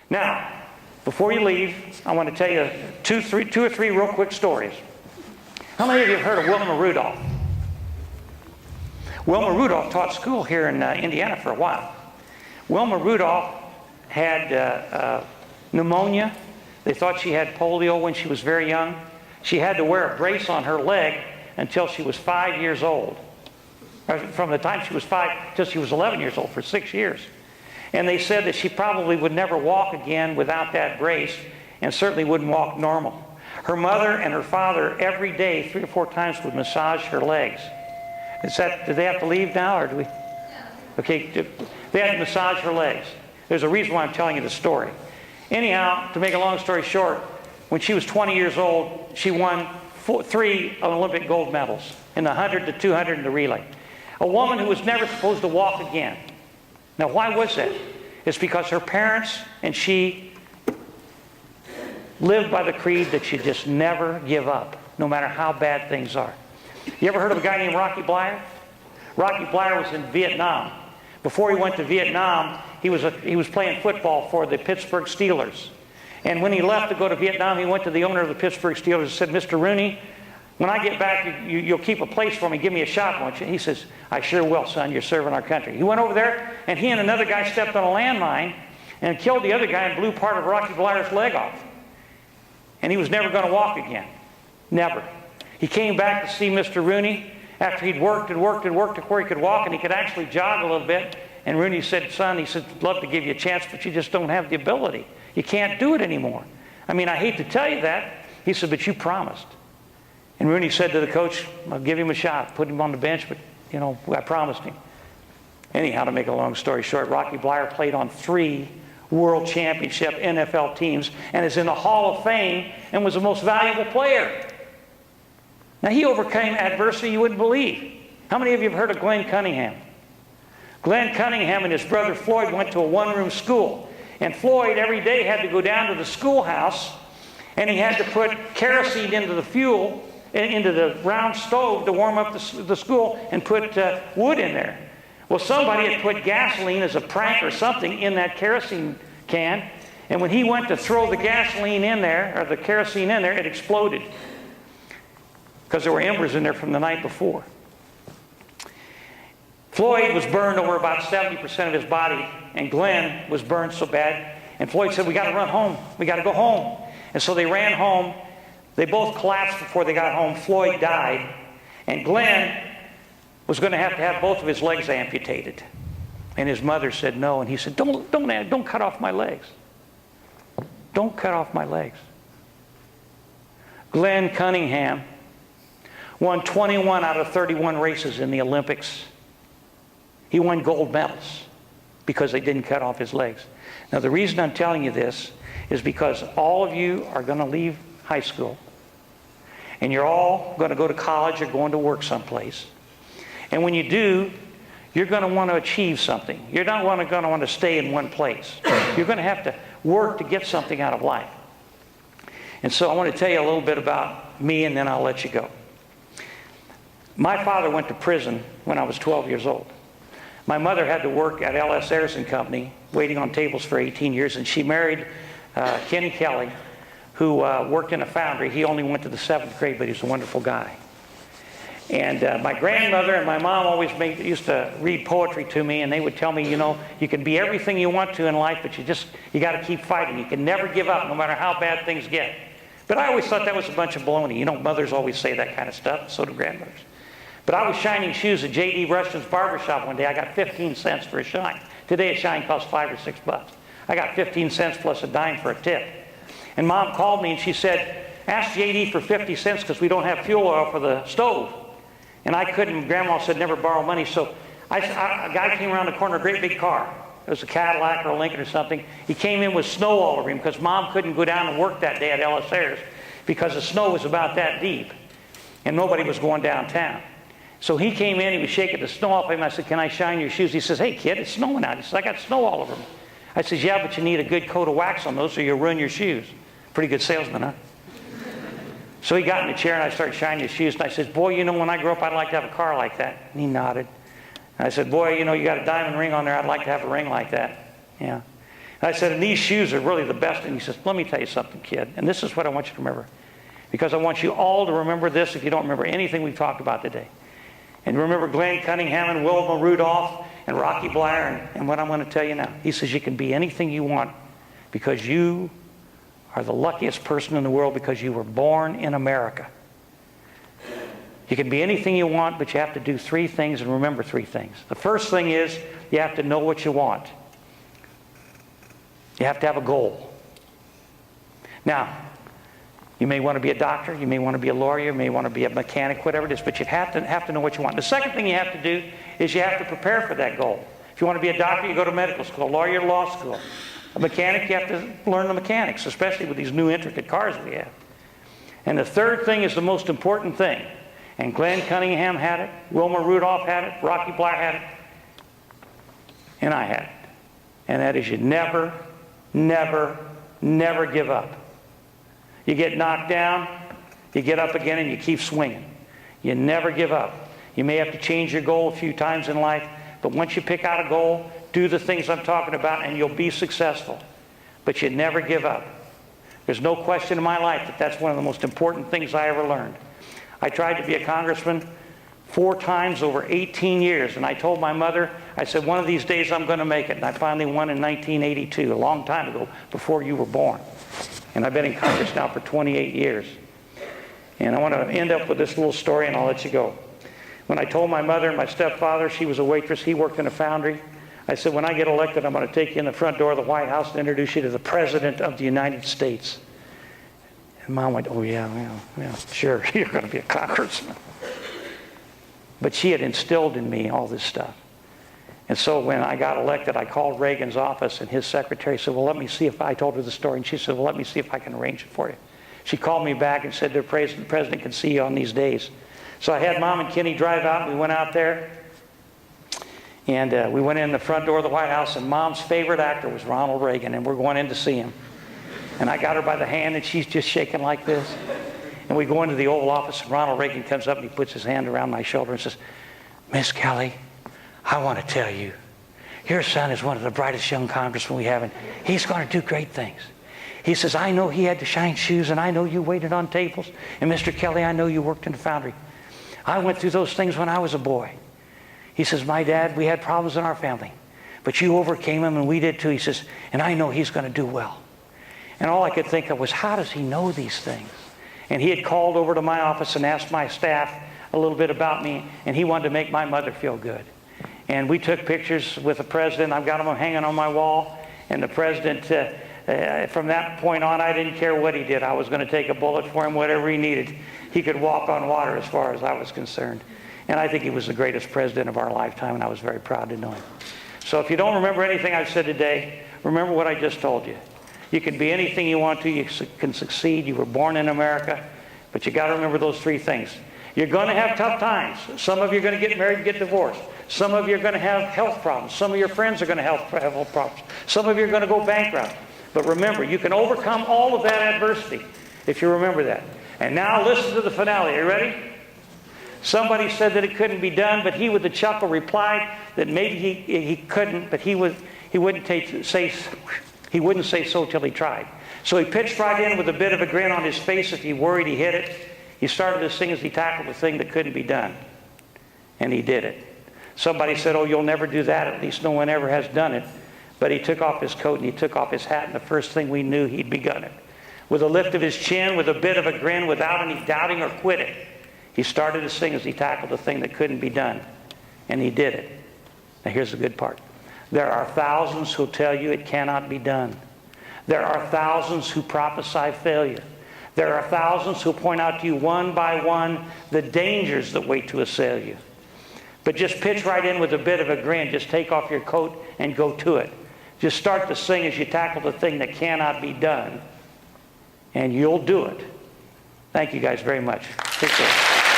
Now, before you leave, I want to tell you two or three real quick stories. How many of you have heard of Wilma Rudolph? Wilma Rudolph taught school here in Indiana for a while. Wilma Rudolph had pneumonia. They thought she had polio when she was very young. She had to wear a brace on her leg until she was 5 years old. From the time she was 5 till she was 11 years old, for 6 years. And they said that she probably would never walk again without that brace, and certainly wouldn't walk normal. Her mother and her father every day, 3 or 4 times, would massage her legs. Do they have to leave now, or do we? Okay, they had to massage her legs. There's a reason why I'm telling you the story. Anyhow, to make a long story short, when she was 20 years old, she won 3 Olympic gold medals in the 100, the 200, and the relay. A woman who was never supposed to walk again. Now, why was that? It's because her parents and she lived by the creed that you just never give up, no matter how bad things are. You ever heard of a guy named Rocky Bleier? Rocky Bleier was in Vietnam. Before he went to Vietnam, he was playing football for the Pittsburgh Steelers. And when he left to go to Vietnam, he went to the owner of the Pittsburgh Steelers and said, "Mr. Rooney, when I get back, you'll keep a place for me. Give me a shot, won't you?" He says, "I sure will, son. You're serving our country." He went over there, and he and another guy stepped on a landmine and killed the other guy and blew part of Rocky Bleier's leg off. And he was never going to walk again. Never. He came back to see Mr. Rooney after he'd worked and worked and worked to where he could walk, and he could actually jog a little bit. And Rooney said, "Son," he said, "I'd love to give you a chance, but you just don't have the ability. You can't do it anymore. I mean, I hate to tell you that." He said, "But you promised." And Rooney said to the coach, "I'll give him a shot, put him on the bench, but, I promised him." Anyhow, to make a long story short, Rocky Bleier played on 3 World Championship NFL teams and is in the Hall of Fame and was the most valuable player. Now, he overcame adversity you wouldn't believe. How many of you have heard of Glenn Cunningham? Glenn Cunningham and his brother Floyd went to a one-room school. And Floyd every day had to go down to the schoolhouse, and he had to put kerosene into the fuel, into the round stove to warm up the school, and put wood in there. Well, somebody had put gasoline as a prank or something in that kerosene can, and when he went to throw the gasoline in there, or the kerosene in there, it exploded because there were embers in there from the night before. Floyd was burned over about 70% of his body, and Glenn was burned so bad. And Floyd said, "We got to run home. We got to go home." And so they ran home. They both collapsed before they got home. Floyd died, and Glenn was going to have both of his legs amputated. And his mother said no, and he said, "Don't cut off my legs. Don't cut off my legs." Glenn Cunningham won 21 out of 31 races in the Olympics. He won gold medals because they didn't cut off his legs. Now, the reason I'm telling you this is because all of you are going to leave high school, and you're all going to go to college or going to work someplace. And when you do, you're going to want to achieve something. You're not going to want to stay in one place. You're going to have to work to get something out of life. And so I want to tell you a little bit about me, and then I'll let you go. My father went to prison when I was 12 years old. My mother had to work at L.S. Ayers and Company, waiting on tables for 18 years, and she married Kenny Kelly, who worked in a foundry. He only went to the 7th grade, but he was a wonderful guy. And my grandmother and my mom always used to read poetry to me, and they would tell me, you can be everything you want to in life, but you got to keep fighting. You can never give up, no matter how bad things get. But I always thought that was a bunch of baloney. Mothers always say that kind of stuff, so do grandmothers. But I was shining shoes at J.D. Rushton's barbershop one day. I got 15 cents for a shine. Today a shine costs $5 or $6. I got 15 cents plus a dime for a tip. And Mom called me and she said, "Ask J.D. for 50 cents because we don't have fuel oil for the stove." And I couldn't. Grandma said never borrow money. So a guy came around the corner, a great big car. It was a Cadillac or a Lincoln or something. He came in with snow all over him because Mom couldn't go down and work that day at L.S. Ayers because the snow was about that deep. And nobody was going downtown. So he came in, he was shaking the snow off him. I said, "Can I shine your shoes?" He says, "Hey kid, it's snowing out." He says, "I got snow all over me." I says, "Yeah, but you need a good coat of wax on those or you'll ruin your shoes." Pretty good salesman, huh? So he got in the chair and I started shining his shoes. And I said, "Boy, when I grow up, I'd like to have a car like that." And he nodded. And I said, "Boy, you got a diamond ring on there. I'd like to have a ring like that." Yeah. And I said, and these shoes are really the best. And he says, let me tell you something, kid. And this is what I want you to remember. Because I want you all to remember this if you don't remember anything we've talked about today. And remember Glenn Cunningham and Wilma Rudolph and Rocky Blair and what I'm going to tell you now. He says you can be anything you want because you are the luckiest person in the world because you were born in America. You can be anything you want, but you have to do three things and remember three things. The first thing is you have to know what you want. You have to have a goal. Now, you may want to be a doctor, you may want to be a lawyer, you may want to be a mechanic, whatever it is, but you have to know what you want. The second thing you have to do is you have to prepare for that goal. If you want to be a doctor, you go to medical school, a lawyer, law school. A mechanic, you have to learn the mechanics, especially with these new intricate cars we have. And the third thing is the most important thing. And Glenn Cunningham had it, Wilma Rudolph had it, Rocky Blair had it, and I had it. And that is you never, never, never give up. You get knocked down, you get up again and you keep swinging. You never give up. You may have to change your goal a few times in life, but once you pick out a goal, do the things I'm talking about and you'll be successful. But you never give up. There's no question in my life that that's one of the most important things I ever learned. I tried to be a congressman 4 times over 18 years, and I told my mother, I said, one of these days I'm going to make it. And I finally won in 1982, a long time ago, before you were born. And I've been in Congress now for 28 years. And I want to end up with this little story, and I'll let you go. When I told my mother and my stepfather, she was a waitress, he worked in a foundry, I said, when I get elected, I'm going to take you in the front door of the White House and introduce you to the President of the United States. And Mom went, oh, yeah, sure, you're going to be a congressman. But she had instilled in me all this stuff. And so when I got elected, I called Reagan's office, and his secretary said, well, let me see if I told her the story. And she said, well, let me see if I can arrange it for you. She called me back and said, the president can see you on these days. So I had Mom and Kenny drive out, and we went out there. And we went in the front door of the White House, and Mom's favorite actor was Ronald Reagan, and we're going in to see him. And I got her by the hand, and she's just shaking like this. And we go into the Oval Office, and Ronald Reagan comes up, and he puts his hand around my shoulder and says, Miss Kelly, I want to tell you, your son is one of the brightest young congressmen we have, and he's going to do great things. He says, I know he had to shine shoes, and I know you waited on tables. And Mr. Kelly, I know you worked in the foundry. I went through those things when I was a boy. He says, my dad, we had problems in our family, but you overcame them, and we did too. He says, and I know he's going to do well. And all I could think of was, how does he know these things? And he had called over to my office and asked my staff a little bit about me, and he wanted to make my mother feel good. And we took pictures with the president. I've got them hanging on my wall. And the president, from that point on, I didn't care what he did. I was going to take a bullet for him, whatever he needed. He could walk on water as far as I was concerned. And I think he was the greatest president of our lifetime, and I was very proud to know him. So if you don't remember anything I've said today, remember what I just told you. You can be anything you want to. You can succeed. You were born in America. But you got to remember those 3 things. You're going to have tough times. Some of you are going to get married and get divorced. Some of you are going to have health problems. Some of your friends are going to have health problems. Some of you are going to go bankrupt. But remember, you can overcome all of that adversity if you remember that. And now listen to the finale. Are you ready? Somebody said that it couldn't be done, but he with a chuckle replied that maybe he couldn't, but he wouldn't say so till he tried. So he pitched right in with a bit of a grin on his face if he worried he hit it. He started to sing as he tackled the thing that couldn't be done. And he did it. Somebody said, oh, you'll never do that. At least no one ever has done it. But he took off his coat and he took off his hat, and the first thing we knew, he'd begun it. With a lift of his chin, with a bit of a grin, without any doubting or quitting, he started to sing as he tackled the thing that couldn't be done. And he did it. Now here's the good part. There are thousands who'll tell you it cannot be done. There are thousands who prophesy failure. There are thousands who point out to you one by one the dangers that wait to assail you. But just pitch right in with a bit of a grin. Just take off your coat and go to it. Just start to sing as you tackle the thing that cannot be done. And you'll do it. Thank you guys very much. Take care.